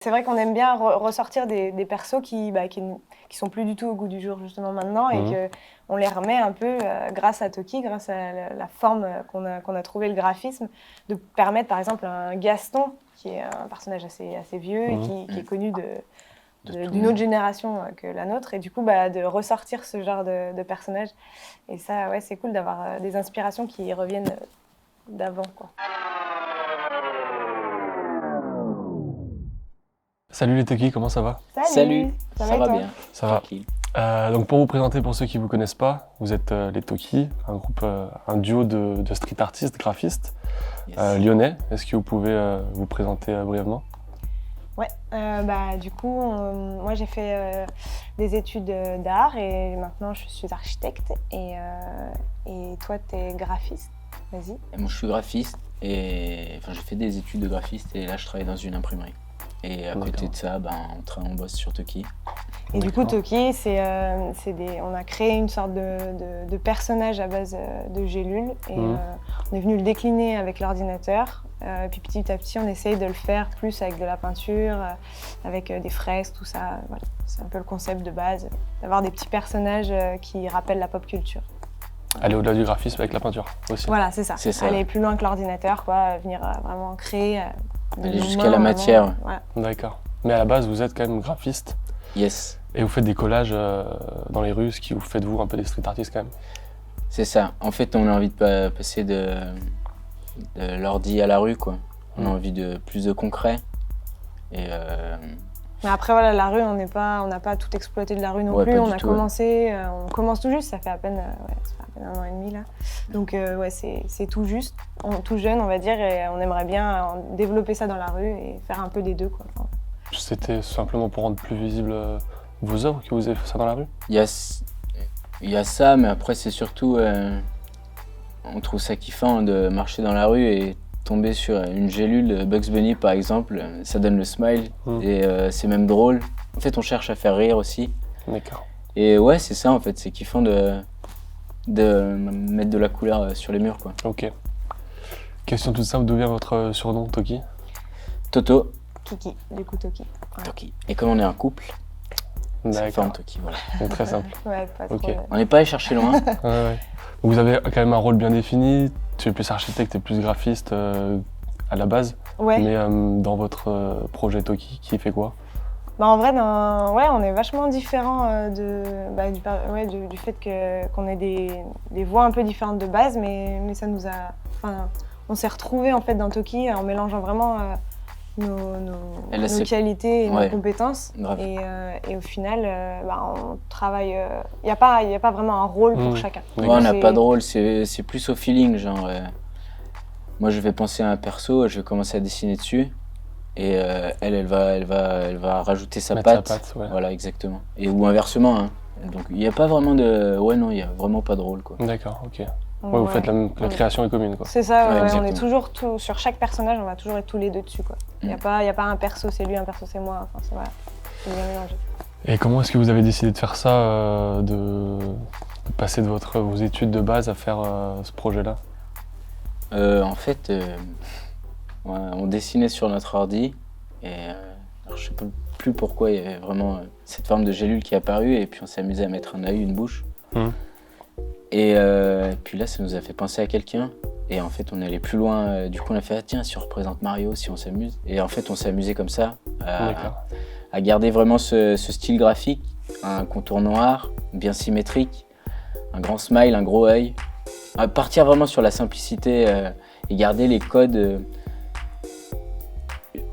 C'est vrai qu'on aime bien ressortir des persos qui sont plus du tout au goût du jour justement maintenant et qu'on les remet un peu grâce à Toki, grâce à la forme qu'on a trouvé, le graphisme, de permettre par exemple à un Gaston, qui est un personnage assez vieux et qui est connu d'une autre génération que la nôtre, et du coup de ressortir ce genre de personnage. Et ça, ouais, c'est cool d'avoir des inspirations qui reviennent d'avant, quoi. Salut les Toki, comment ça va? Salut, ça va bien. Ça va. Donc pour vous présenter, pour ceux qui ne vous connaissent pas, vous êtes les Toki, un groupe, un duo de street artistes, graphistes lyonnais. Est-ce que vous pouvez vous présenter brièvement? Ouais, du coup, moi j'ai fait des études d'art et maintenant je suis architecte et toi t'es graphiste, vas-y. Et moi je suis graphiste et j'ai fait des études de graphiste et là je travaille dans une imprimerie. Et à côté de ça, on bosse sur Toki. Et du coup, Toki, on a créé une sorte de personnage à base de gélules et on est venu le décliner avec l'ordinateur. Puis petit à petit, on essaye de le faire plus avec de la peinture, avec des fresques, tout ça. Voilà. C'est un peu le concept de base, d'avoir des petits personnages qui rappellent la pop culture. Aller au-delà du graphisme avec la peinture aussi. Voilà, c'est ça. Aller plus loin que l'ordinateur, quoi, venir vraiment créer. Aller jusqu'à la matière. Voilà. D'accord. Mais à la base, vous êtes quand même graphiste. Yes. Et vous faites des collages dans les rues, ce qui vous fait de vous un peu des street artistes quand même. C'est ça. En fait, on a envie de passer de l'ordi à la rue, quoi. On a envie de plus de concret. Et Mais après, voilà, la rue, on n'a pas tout exploité de la rue non plus. On commence tout juste, ça fait à peine 1 an et demi là. Donc ouais, c'est tout juste, tout jeune on va dire, et on aimerait bien développer ça dans la rue et faire un peu des deux, quoi. C'était simplement pour rendre plus visible vos œuvres que vous avez fait ça dans la rue? Il y a ça, mais après c'est surtout, on trouve ça kiffant de marcher dans la rue et tomber sur une gélule Bugs Bunny par exemple, ça donne le smile et c'est même drôle. En fait, on cherche à faire rire aussi. D'accord. Et ouais, c'est ça en fait, c'est kiffant de mettre de la couleur sur les murs, quoi. Ok. Question toute simple, d'où vient votre surnom, Toki? Toto. Kiki, du coup Toki. Ouais. Toki. Et comme on est un couple, c'est forme Toki, voilà. Donc très simple. Ouais, pas trop. On n'est pas allé chercher loin. Ouais. Vous avez quand même un rôle bien défini. Tu es plus architecte et plus graphiste à la base. Ouais. Mais dans votre projet Toki, qui fait quoi? En vrai, on est vachement différents du fait qu'on ait des voix un peu différentes de base, mais ça nous a... on s'est retrouvés en fait dans Toki en mélangeant vraiment nos qualités et nos compétences. Et au final, on travaille... Il n'y a pas vraiment un rôle pour chacun. Ouais, on n'a pas de rôle, c'est plus au feeling, genre... moi, je vais penser à un perso, je vais commencer à dessiner dessus. Et elle va rajouter sa patte. Ouais. Voilà, exactement. Ou inversement, hein. Donc il n'y a pas vraiment de... Ouais, non, il n'y a vraiment pas de rôle, quoi. D'accord, ok. Ouais, vous faites la création est commune, quoi. C'est ça, ouais, on est toujours sur chaque personnage, on va toujours être tous les deux dessus, quoi. Il n'y a pas un perso c'est lui, un perso c'est moi, enfin c'est bien mélangé. Et comment est-ce que vous avez décidé de faire ça, de passer de vos études de base à faire ce projet-là? En fait, on dessinait sur notre ordi et alors, je sais plus pourquoi il y avait vraiment cette forme de gélule qui est apparue et puis on s'est amusé à mettre un œil, une bouche. Et puis là, ça nous a fait penser à quelqu'un. Et en fait, on est allé plus loin. Du coup, on a fait tiens, si on représente Mario, si on s'amuse. Et en fait, on s'est amusé comme ça à garder vraiment ce style graphique, un contour noir, bien symétrique, un grand smile, un gros œil. À partir vraiment sur la simplicité et garder les codes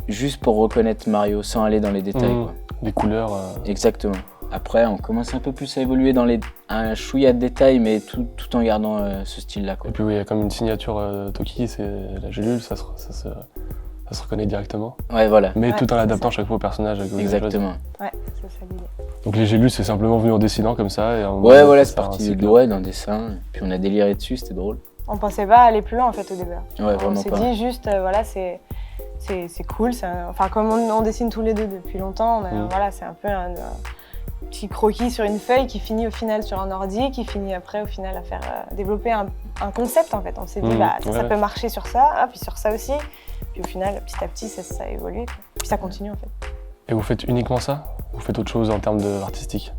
juste pour reconnaître Mario, sans aller dans les détails, quoi. Les couleurs. Exactement. Après, on commence un peu plus à évoluer dans un chouïa de détails, mais tout en gardant ce style-là, quoi. Et puis oui, il y a comme une signature Toki, c'est la gélule, ça se reconnaît directement. Ouais, voilà. Mais tout en adaptant chaque fois au personnage. Exactement. Ouais, c'est ça l'idée. Donc les gélules, c'est simplement venu en dessinant comme ça. Ouais, voilà, c'est parti d'un dessin. Puis on a déliré dessus, c'était drôle. On pensait pas aller plus loin en fait au début. Ouais, vraiment on s'est dit juste, c'est cool. Comme on dessine tous les deux depuis longtemps, voilà, c'est un peu un petit croquis sur une feuille qui finit au final sur un ordi, qui finit après au final à faire développer un concept en fait. On s'est dit ça peut marcher sur ça, puis sur ça aussi. Puis au final, petit à petit, ça a évolué, quoi. Puis ça continue en fait. Et vous faites uniquement ça? Vous faites autre chose en termes artistique?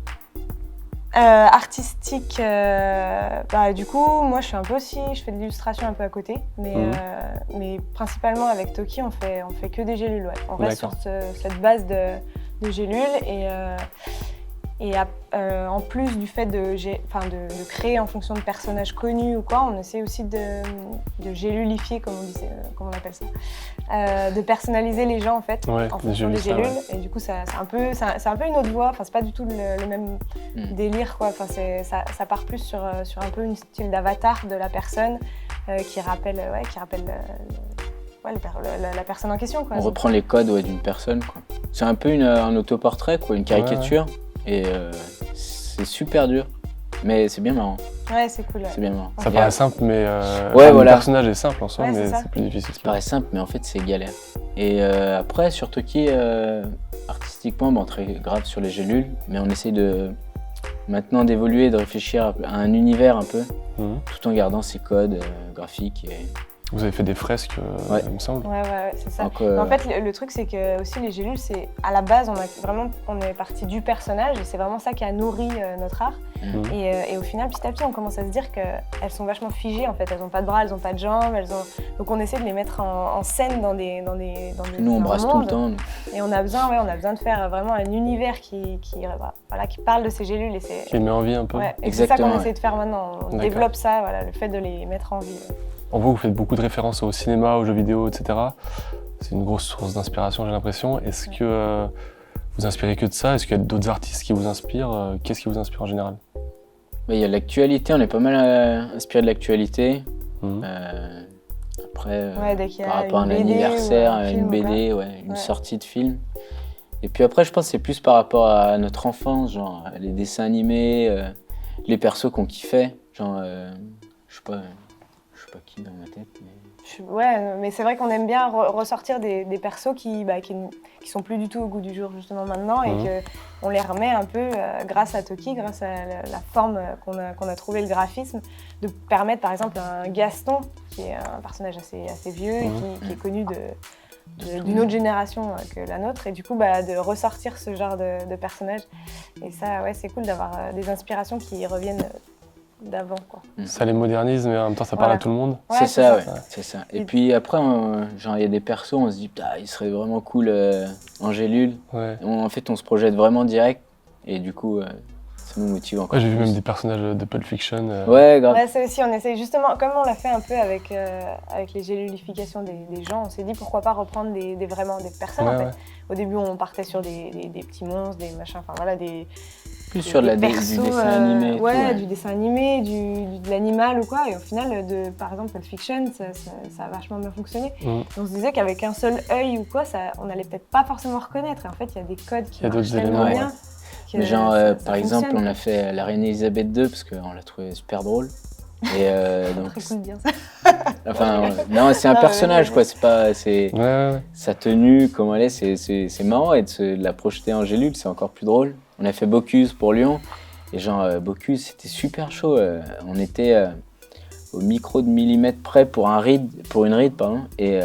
Artistique, du coup, moi je fais un peu aussi, je fais de l'illustration un peu à côté, mais principalement avec Toki, on fait que des gélules. Ouais. On reste sur cette base de gélules et en plus du fait de créer en fonction de personnages connus ou quoi, on essaie aussi de gélulifier, comme on appelle ça, de personnaliser les gens en fait, en fonction des gélules. Et du coup, c'est un peu une autre voie. Enfin, c'est pas du tout le même délire, quoi. Enfin, ça part plus sur un peu une style d'avatar de la personne qui rappelle la personne en question, quoi. On reprend les codes d'une personne, quoi. C'est un peu un autoportrait, quoi, une caricature. Ouais. Et c'est super dur, mais c'est bien marrant. Ouais, c'est cool. Ouais. C'est bien marrant. Ça paraît simple, mais le personnage est simple en soi, mais c'est plus difficile. Ça paraît simple, mais en fait, c'est galère. Et après, sur Toki, artistiquement, très grave sur les gélules, mais on essaie maintenant d'évoluer, de réfléchir à un univers un peu, tout en gardant ses codes graphiques. Vous avez fait des fresques, il me semble. Ouais, c'est ça. Donc, en fait, le truc, c'est que aussi les gélules, c'est à la base, on est parti du personnage et c'est vraiment ça qui a nourri notre art. Et au final, petit à petit, on commence à se dire qu'elles sont vachement figées. En fait, elles n'ont pas de bras, elles n'ont pas de jambes. Donc, on essaie de les mettre en scène dans des nous, on brasse tout le temps. Et on a besoin de faire vraiment un univers qui parle de ces gélules et qui les met en vie un peu. Ouais, et c'est ça qu'on essaie de faire maintenant. On développe ça, le fait de les mettre en vie. En vous faites beaucoup de références au cinéma, aux jeux vidéo, etc. C'est une grosse source d'inspiration, j'ai l'impression. Est-ce que vous inspirez que de ça? Est-ce qu'il y a d'autres artistes qui vous inspirent? Qu'est-ce qui vous inspire en général? Il y a l'actualité, on est pas mal inspiré de l'actualité. Après, par rapport à un anniversaire, une BD, une sortie de film. Et puis après, je pense que c'est plus par rapport à notre enfance, genre les dessins animés, les persos qu'on kiffait. Genre, je sais pas qui dans ma tête. Mais c'est vrai qu'on aime bien ressortir des persos qui sont plus du tout au goût du jour justement maintenant et qu'on les remet un peu grâce à Toki, grâce à la forme qu'on a trouvé, le graphisme, de permettre par exemple un Gaston, qui est un personnage assez vieux et qui est connu d'une autre génération que la nôtre, et du coup de ressortir ce genre de personnage. Et ça, c'est cool d'avoir des inspirations qui reviennent d'avant, quoi. Ça les modernise, mais en même temps ça parle à tout le monde. C'est ça. Et puis après, il y a des persos, on se dit il serait vraiment cool en gélule. En fait, on se projette vraiment direct, et du coup, ça nous motive encore. J'ai vu même des personnages de Pulp Fiction. Ouais, grave. Ça aussi, on essaye justement, comme on l'a fait un peu avec les gélulifications des gens, on s'est dit pourquoi pas reprendre des personnes en fait. Au début, on partait sur des petits monstres, des machins, plus sur du dessin animé. Du dessin animé, de l'animal ou quoi. Et au final, par exemple, Pulp Fiction, ça a vachement bien fonctionné. On se disait qu'avec un seul œil ou quoi, on n'allait peut-être pas forcément reconnaître. Et en fait, il y a des codes qui marchent tellement bien. Mais genre, par exemple, on a fait la Reine Elisabeth II parce qu'on l'a trouvé super drôle. Et donc, très cool de dire ça. Non, c'est un personnage, quoi. C'est pas, sa tenue, comment elle est, c'est marrant, et de la projeter en gélule, c'est encore plus drôle. On a fait Bocuse pour Lyon, et genre Bocuse, c'était super chaud. On était au micro de millimètre près pour une ride, et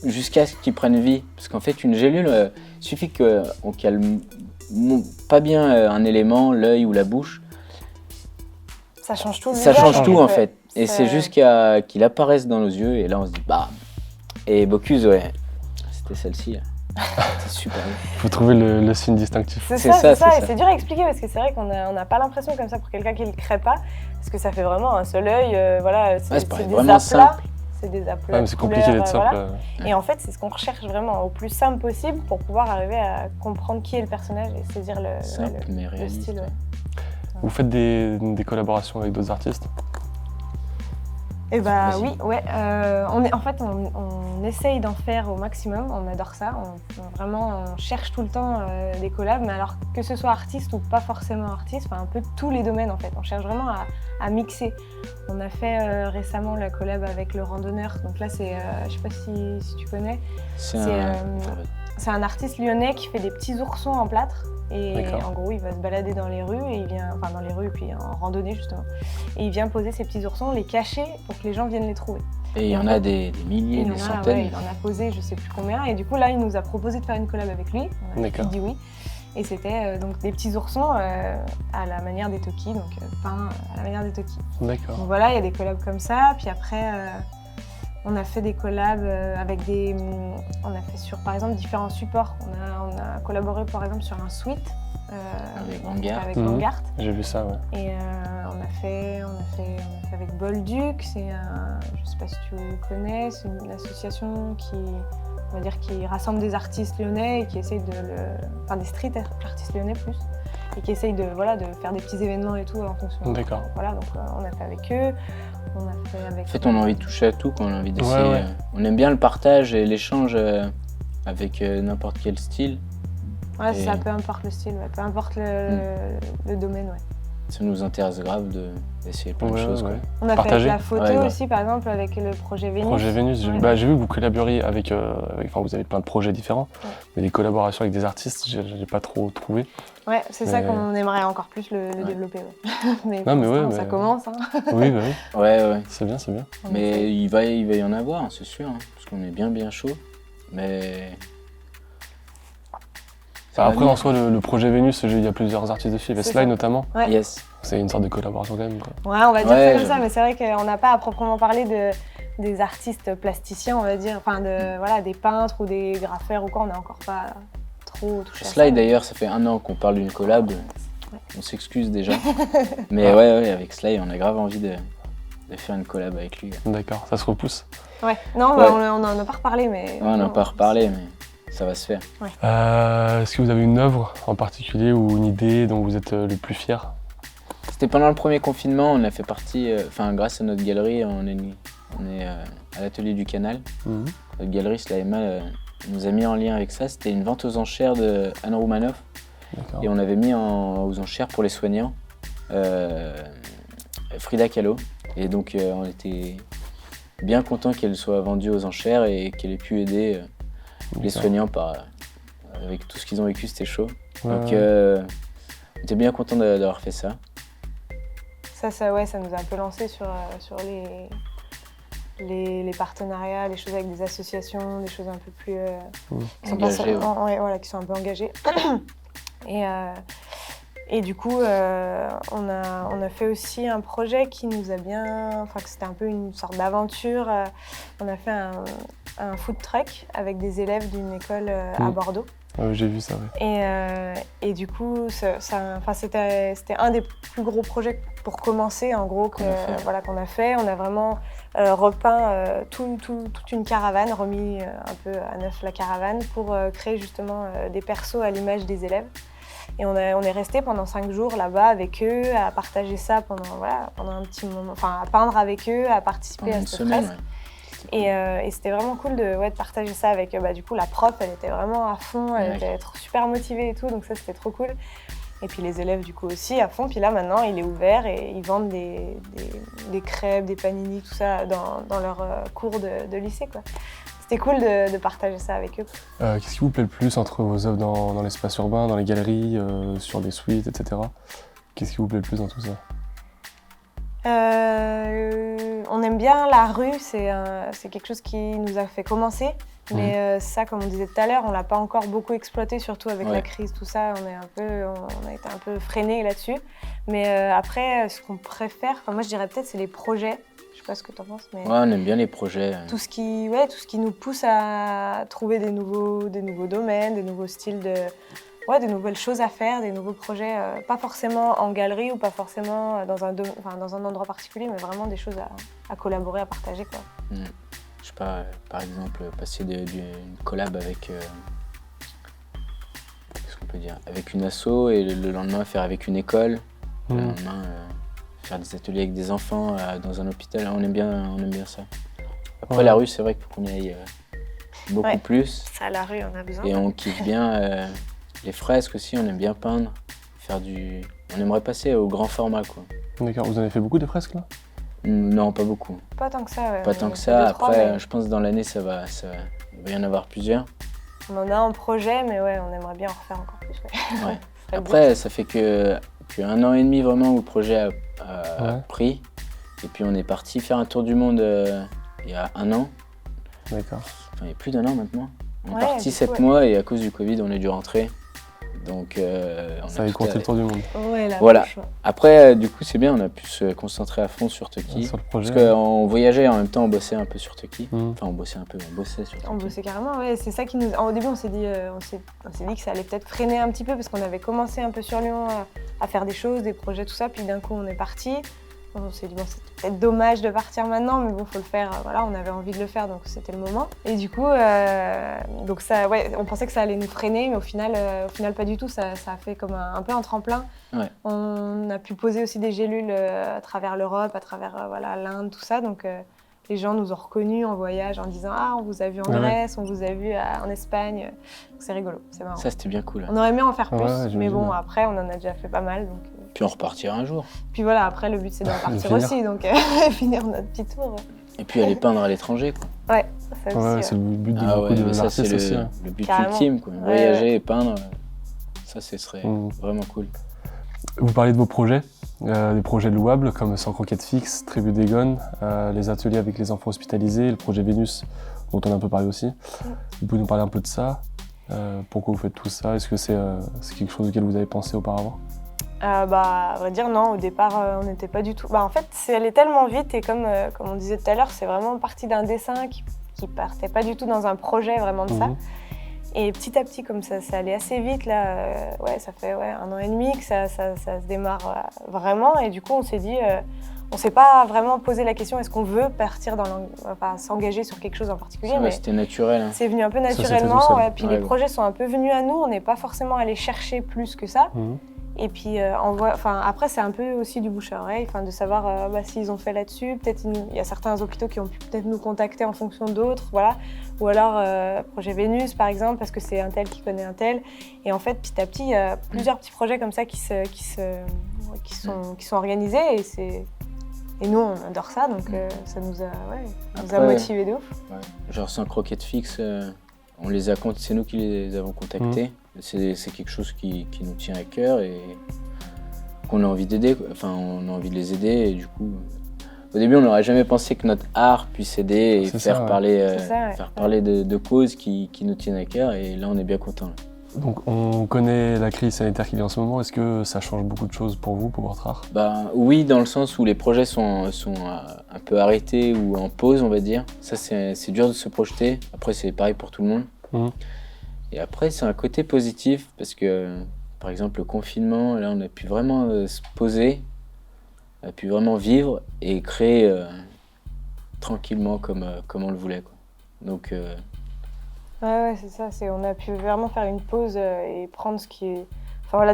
jusqu'à ce qu'ils prennent vie, parce qu'en fait, une gélule, il suffit qu'on calme pas bien un élément, l'œil ou la bouche. Ça change tout. Ça change tout en fait. Et c'est juste qu'il apparaisse dans nos yeux, et là on se dit Et Bocuse, c'était celle-ci. C'est super. Il faut trouver le signe distinctif. C'est ça. Et c'est dur à expliquer parce que c'est vrai qu'on n'a pas l'impression comme ça pour quelqu'un qui ne le crée pas. Parce que ça fait vraiment un seul œil. C'est des aplats. C'est des aplats. Mais c'est compliqué d'être simple. Et en fait, c'est ce qu'on recherche vraiment au plus simple possible pour pouvoir arriver à comprendre qui est le personnage et saisir le style. Vous faites des collaborations avec d'autres artistes? Eh oui, on essaye d'en faire au maximum, on adore ça, on cherche tout le temps des collabs, mais alors que ce soit artiste ou pas forcément artiste, un peu tous les domaines en fait, on cherche vraiment à mixer. On a fait récemment la collab avec Le Randonneur, donc là c'est, je sais pas si tu connais, c'est un artiste lyonnais qui fait des petits oursons en plâtre. Et D'accord. en gros, il va se balader dans les rues, et il vient, enfin dans les rues, puis en randonnée justement. Et il vient poser ces petits oursons, les cacher pour que les gens viennent les trouver. Et il y en a des milliers, des centaines. Il en a posé je sais plus combien. Et du coup, là, il nous a proposé de faire une collab avec lui. On a dit oui. Et c'était donc des petits oursons à la manière des Toki, donc peints à la manière des Toki. D'accord. Donc voilà, il y a des collabs comme ça. Puis après, on a fait des collabs avec des... On a fait sur, par exemple, différents supports. On a collaboré, par exemple, sur un suite avec Vanguard. J'ai vu ça, ouais. Et on a fait avec Bolduc. C'est je sais pas si tu connais, c'est une association on va dire, qui rassemble des artistes lyonnais et qui essaye enfin des street artistes lyonnais plus, et qui essaye de faire des petits événements et tout en fonction. D'accord. Voilà, donc on a fait avec eux, on a fait avec... En fait, on a envie de toucher à tout quand on a envie d'essayer. Ouais. On aime bien le partage et l'échange avec n'importe quel style. Ouais, c'est ça, peu importe le style, peu importe le domaine, ouais. Ça nous intéresse grave d'essayer plein de choses. Ouais. Quoi. On a Partager. fait la photo aussi, par exemple, avec le projet Vénus. Projet Vénus, j'ai vu que vous collaboriez avec enfin, vous avez plein de projets différents, mais les collaborations avec des artistes, j'ai pas trop trouvé. Ouais, c'est ça qu'on aimerait encore plus le développer. Ouais. Ça commence. Hein. Oui, Ouais. C'est bien. Mais il va y en avoir, c'est sûr, hein, parce qu'on est bien chaud. Mais... Après, en soi, le projet Vénus, il y a plusieurs artistes dessus, il y avait Sly notamment. Ouais. Yes. C'est une sorte de collaboration quand même, quoi. Ouais, on va dire ça comme ça, mais c'est vrai qu'on n'a pas à proprement parler des artistes plasticiens, on va dire, enfin des peintres ou des graffeurs ou quoi, on n'a encore pas trop touché à ça. Sly d'ailleurs, ça fait 1 an qu'on parle d'une collab, on s'excuse déjà. Mais ouais, avec Sly, on a grave envie de faire une collab avec lui. D'accord, ça se repousse. Ouais, non, on n'en a pas reparlé, mais... Ouais, on n'a pas reparlé, mais ça va se faire. Ouais. Est-ce que vous avez une œuvre en particulier ou une idée dont vous êtes le plus fier? C'était pendant le premier confinement, on a fait partie, grâce à notre galerie, on est à l'atelier du Canal. Notre galerie, Slyma, nous a mis en lien avec ça. C'était une vente aux enchères de Anne Roumanoff. Et on avait mis aux enchères pour les soignants Frida Kahlo. Et donc on était bien content qu'elle soit vendue aux enchères et qu'elle ait pu aider les soignants avec tout ce qu'ils ont vécu, c'était chaud. Donc on était bien content d'avoir fait ça. Ça nous a un peu lancé sur les partenariats, les choses avec des associations, des choses un peu plus engagées, qui sont un peu engagées. Et du coup, on a fait aussi un projet qui nous a que c'était un peu une sorte d'aventure. On a fait un food truck avec des élèves d'une école à Bordeaux. J'ai vu ça, ouais. Et du coup, c'était un des plus gros projets pour commencer, en gros, qu'on a fait. On a vraiment repeint toute une caravane, remis un peu à neuf la caravane pour créer justement des persos à l'image des élèves. Et on est resté pendant 5 jours là-bas avec eux, à partager ça pendant un petit moment, enfin à peindre avec eux, à participer à cette fresque. Et c'était vraiment cool de partager ça avec du coup la prof, elle était vraiment à fond, elle était super motivée et tout, donc ça c'était trop cool. Et puis les élèves du coup aussi à fond, puis là maintenant il est ouvert et ils vendent des crêpes, des panini, tout ça dans leur cours de lycée, quoi. C'était cool de partager ça avec eux. Qu'est-ce qui vous plaît le plus entre vos œuvres dans l'espace urbain, dans les galeries, sur des suites, etc. Qu'est-ce qui vous plaît le plus dans tout ça? On aime bien la rue, c'est quelque chose qui nous a fait commencer. Mais ça, comme on disait tout à l'heure, on l'a pas encore beaucoup exploité, surtout avec la crise, tout ça. On a été un peu freinés là-dessus. Mais après, ce qu'on préfère, moi je dirais peut-être c'est les projets. Je sais pas ce que tu en penses, mais... Ouais, on aime bien les projets. Tout ce qui nous pousse à trouver des nouveaux domaines, des nouveaux styles des nouvelles choses à faire, des nouveaux projets, pas forcément en galerie ou pas forcément dans un endroit particulier, mais vraiment des choses à collaborer, à partager, quoi. Je sais pas, par exemple, passer d'une collab avec... qu'est-ce qu'on peut dire? Avec une asso et le lendemain faire avec une école. Le lendemain... faire des ateliers avec des enfants dans un hôpital, on aime bien ça. Après la rue, c'est vrai qu'il faut qu'on y aille beaucoup plus. Ça, la rue, on a besoin. Et on kiffe bien les fresques aussi, on aime bien peindre, on aimerait passer au grand format, quoi. D'accord, vous en avez fait beaucoup de fresques là? Non, pas beaucoup. Pas tant que ça, ouais. Pas tant que ça, après je pense que dans l'année il va y en avoir plusieurs. On en a un projet, mais ouais, on aimerait bien en refaire encore plus. Ouais. Ouais. Ce serait Après, ça fait que 1 an et demi vraiment où le projet a Ouais. pris. Et puis on est parti faire un tour du monde il y a 1 an. D'accord. Enfin, il y a plus d'1 an maintenant. On est Ouais, parti du coup, 7 ouais. mois et à cause du Covid, on a dû rentrer. Donc, on Ça a a tout écourté le tour du monde. Ouais, là, Voilà. franchement. Après, du coup, c'est bien, on a pu se concentrer à fond sur Toki. Sur le projet. Parce qu'on voyageait et en même temps, on bossait un peu sur Toki. Mhm. Enfin, on bossait sur Toki. On bossait carrément, ouais. C'est ça qui nous. Au début, on s'est dit que ça allait peut-être freiner un petit peu parce qu'on avait commencé un peu sur Lyon à faire des choses, des projets, tout ça. Puis d'un coup, on est parti. On s'est dit, bon, c'est peut-être dommage de partir maintenant, mais bon, faut le faire. Voilà, on avait envie de le faire, donc c'était le moment. Et du coup, donc ça, ouais, on pensait que ça allait nous freiner, mais au final pas du tout. Ça a fait comme un peu un tremplin. Ouais. On a pu poser aussi des gélules à travers l'Europe, à travers voilà, l'Inde, tout ça. Donc les gens nous ont reconnus en voyage en disant « Ah, on vous a vu en Ouais. Grèce, on vous a vu en Espagne. » Donc c'est rigolo, c'est marrant. Ça, c'était bien cool. On aurait aimé en faire plus, Ouais, mais j'imagine, bon, ouais. après, on en a déjà fait pas mal. Donc, Puis on repartira un jour. Puis voilà, après, le but, c'est d'en partir finir. aussi, donc finir notre petit tour. Et puis aller peindre à l'étranger, quoi. Ouais, ça Ouais, aussi. c'est le but de Ah beaucoup ouais, de mais ça, c'est l'artiste aussi. le but Carrément. ultime, quoi. Ouais, Voyager et peindre, ça, ce serait Mhm. vraiment cool. Vous parlez de vos projets, des projets louables comme Sans croquettes fixes, Tribu d'Egon, les ateliers avec les enfants hospitalisés, le projet Vénus dont on a un peu parlé aussi. Vous pouvez nous parler un peu de ça? Pourquoi vous faites tout ça? Est-ce que c'est quelque chose auquel vous avez pensé auparavant? À vrai dire, non, au départ, on n'était pas du tout. En fait, c'est allé tellement vite et comme on disait tout à l'heure, c'est vraiment parti d'un dessin qui partait pas du tout dans un projet vraiment de ça. Mhm. Et petit à petit, comme ça allait assez vite, là, ouais, ça fait 1 an et demi que ça se démarre vraiment. Et du coup, on s'est dit, on s'est pas vraiment posé la question est-ce qu'on veut partir s'engager sur quelque chose en particulier. Ouais, Mais c'était naturel. Hein. c'est venu un peu Ça, c'était naturellement. tout seul. Ouais, puis Ouais, les bon. projets sont un peu venus à nous. On n'est pas forcément allé chercher plus que ça. Mhm. Et puis après, c'est un peu aussi du bouche à oreille, de savoir s'ils ont fait là-dessus. Peut-être il y a certains hôpitaux qui ont pu peut-être nous contacter en fonction d'autres, voilà. Ou alors projet Vénus par exemple, parce que c'est un tel qui connaît un tel. Et en fait, petit à petit, il y a plusieurs petits projets comme ça qui sont organisés. Et nous, on adore ça, donc ça nous a Après, motivés de ouf. Ouais. Genre sans croquettes fixes, c'est nous qui les avons contactés. C'est quelque chose qui nous tient à cœur et qu'on a envie d'aider. Enfin, on a envie de les aider et du coup, au début, on n'aurait jamais pensé que notre art puisse aider et C'est faire ça, ouais. parler, C'est ça, ouais. faire parler de causes qui nous tiennent à cœur. Et là, on est bien content. Donc on connaît la crise sanitaire qu'il y a en ce moment. Est-ce que ça change beaucoup de choses pour vous, pour votre art? Oui, dans le sens où les projets sont un peu arrêtés ou en pause, on va dire. Ça, c'est dur de se projeter. Après, c'est pareil pour tout le monde. Mhm. Et après, c'est un côté positif parce que, par exemple, le confinement, là, on a pu vraiment se poser, on a pu vraiment vivre et créer tranquillement comme on le voulait, quoi. Donc, Ouais, c'est ça. On a pu vraiment faire une pause et prendre ce qui est...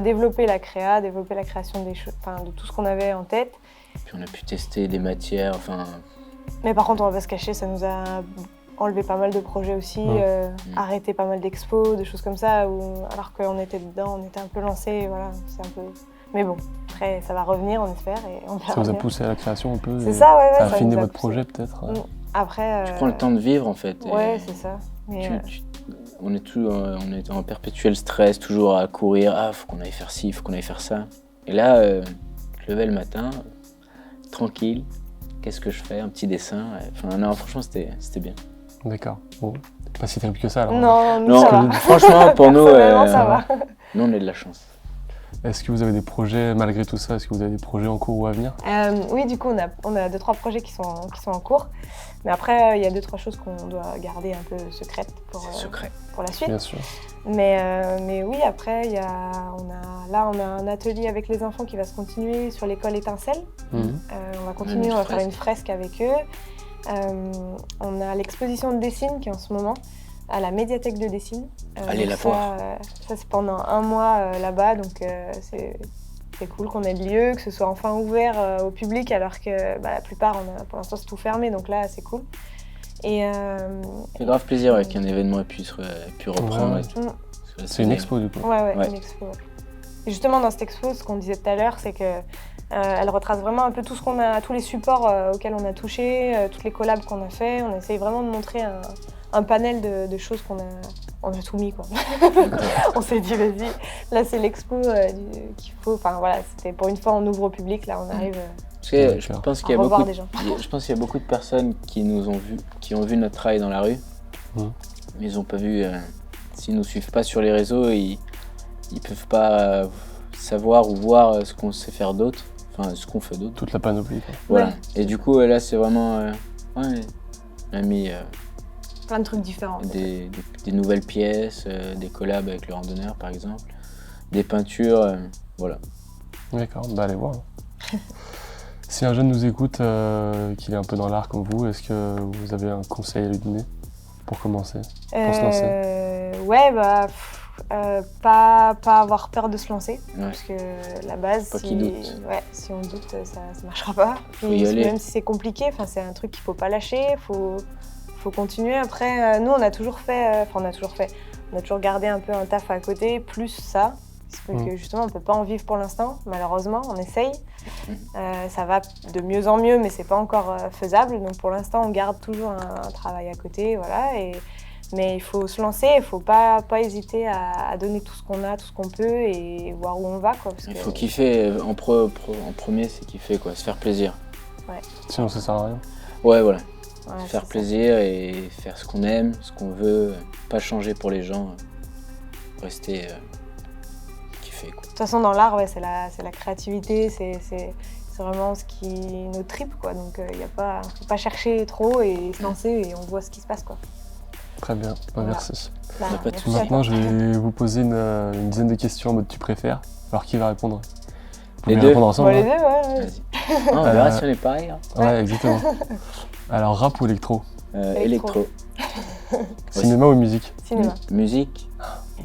développer la créa, développer la création des choses, de tout ce qu'on avait en tête. puis on a pu tester des matières, Mais par contre, on va pas se cacher, ça nous a enlevé pas mal de projets aussi, arrêté pas mal d'expos, des choses comme ça, alors qu'on était dedans, on était un peu lancés, voilà, c'est un peu... Mais bon, après, ça va revenir, on espère, et on verra Ça vous a bien. poussé à la création un peu? C'est ça, ouais, Ça a ça affiné nous a votre poussé. projet peut-être? Après... tu prends le temps de vivre, en fait. Ouais, et c'est ça. Mais, on est en perpétuel stress, toujours à courir. Ah, faut qu'on aille faire ci, faut qu'on aille faire ça. Et là, je me levais le matin, tranquille. Qu'est-ce que je fais? Un petit dessin. Non, franchement, c'était bien. D'accord. Bon, pas si terrible que ça alors. non, Non, ça va. franchement, pour nous, Personnellement, ça va. nous, on a de la chance. Est-ce que vous avez des projets, malgré tout ça, est-ce que vous avez des projets en cours ou à venir? Oui, du coup, on a 2-3 projets qui sont en cours. Mais après, il y a 2-3 choses qu'on doit garder un peu secrètes C'est secret. pour la suite. Bien sûr. Mais oui, après, on a un atelier avec les enfants qui va se continuer sur l'école Étincelle. Mhm. On va continuer, Une on va faire fresque. une fresque avec eux. On a l'exposition de Dessine qui est en ce moment à la médiathèque de Dessine. Allez donc la voir. ça, c'est pendant 1 mois là-bas, donc c'est cool qu'on ait le lieu, que ce soit enfin ouvert au public, alors que la plupart, pour l'instant, c'est tout fermé, donc là, c'est cool. Et, Ça fait grave plaisir qu'un événement ait pu reprendre. Ouais. et tout. Mm. Parce que C'est une expo du coup. Ouais, Ouais. une expo. Ouais. Et justement, dans cette expo, ce qu'on disait tout à l'heure, c'est que elle retrace vraiment un peu tout tous les supports auxquels on a touché, toutes les collabs qu'on a fait. On essaye vraiment de montrer un panel de choses on a tout mis quoi. On s'est dit vas-y, là c'est l'expo qu'il faut. Enfin voilà, c'était pour une fois on ouvre au public, là on arrive. Parce que je pense qu'il y a revoir beaucoup, des gens. je pense qu'il y a beaucoup de personnes qui nous ont vu, qui ont vu notre travail dans la rue, Mhm. mais ils n'ont pas vu. S'ils nous suivent pas sur les réseaux, ils peuvent pas savoir ou voir ce qu'on sait faire d'autre, enfin ce qu'on fait d'autre. Toute la panoplie, quoi. Voilà. Ouais. Et du coup là c'est vraiment, ouais, on a mis Plein de trucs différents. des nouvelles pièces, des collabs avec le randonneur par exemple, des peintures, voilà. D'accord, bah allez voir. Si un jeune nous écoute, qu'il est un peu dans l'art comme vous, est-ce que vous avez un conseil à lui donner pour commencer, pour se lancer? Ouais, bah, pas avoir peur de se lancer, Ouais. parce que la base, Pas qu'il doute. si on doute, ça marchera pas. Faut y aller. Même si c'est compliqué, c'est un truc qu'il faut pas lâcher, faut continuer. Après, nous, on a toujours gardé un peu un taf à côté, plus ça. Parce que justement, on peut pas en vivre pour l'instant, malheureusement, on essaye. Ça va de mieux en mieux, mais c'est pas encore faisable. Donc pour l'instant, on garde toujours un travail à côté, voilà. Mais il faut se lancer, il faut pas hésiter à donner tout ce qu'on a, tout ce qu'on peut et voir où on va, quoi. Parce Il que- faut kiffer, en premier c'est kiffer quoi, se faire plaisir. Sinon, ça sert à rien. Ouais voilà, Ouais, se faire c'est ça. plaisir et faire ce qu'on aime, ce qu'on veut, pas changer pour les gens, rester kiffer quoi. De toute façon, dans l'art, ouais, c'est la créativité, c'est vraiment ce qui nous tripe, quoi. Donc, faut pas chercher trop et se lancer et on voit ce qui se passe, quoi. Très bien, bah, Voilà. merci. Bah, Pas de merci soucis. à Maintenant, toi. je vais vous poser une dizaine de questions en mode tu préfères. Alors, qui va répondre? Vous Les pouvez deux. répondre Bon, ensemble. les hein. deux, ouais. Vas-y. Ah, on verra si on est pareil. Hein. Ouais, exactement. Alors, rap ou électro? Électro. Cinéma ou musique? Cinéma. Musique,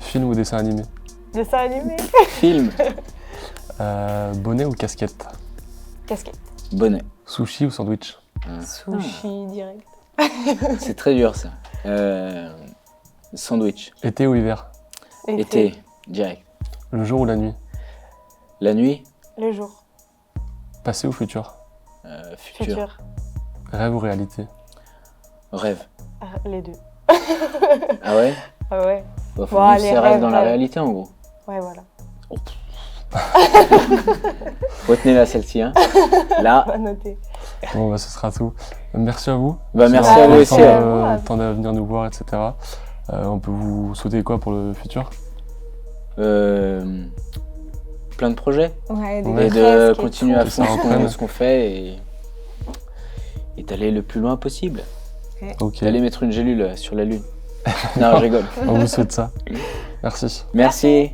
Film ou dessin animé? Dessin animé. film, Bonnet ou casquette? Casquette. bonnet. Sushi ou sandwich? Sushi direct. C'est très dur ça. Sandwich, Été ou hiver? été, direct. Le jour ou la nuit? La nuit, Le jour. Passé ou futur? futur. Futur. Rêve ou réalité? Rêve. Les deux. Ah ouais? Ah ouais. Bah, faut Bon, vivre allez, ses rêves rêve, dans la rêve. réalité en gros. Ouais, voilà. Retenez-la celle-ci. Hein. Là, On va noter. Bon, bah, ce sera tout. Merci à vous. bah, merci Ouais, à vous merci aussi. à hein. vous. Temps de venir nous voir, etc. On peut vous souhaiter quoi pour le futur? Plein de projets. Ouais, des Ouais. Et de fresques et continuer tout. à Que fond ça reprenne. ce qu'on fait et d'aller le plus loin possible. Ok, D'aller mettre une gélule sur la lune. Non, je rigole. on vous souhaite ça. Merci. Merci.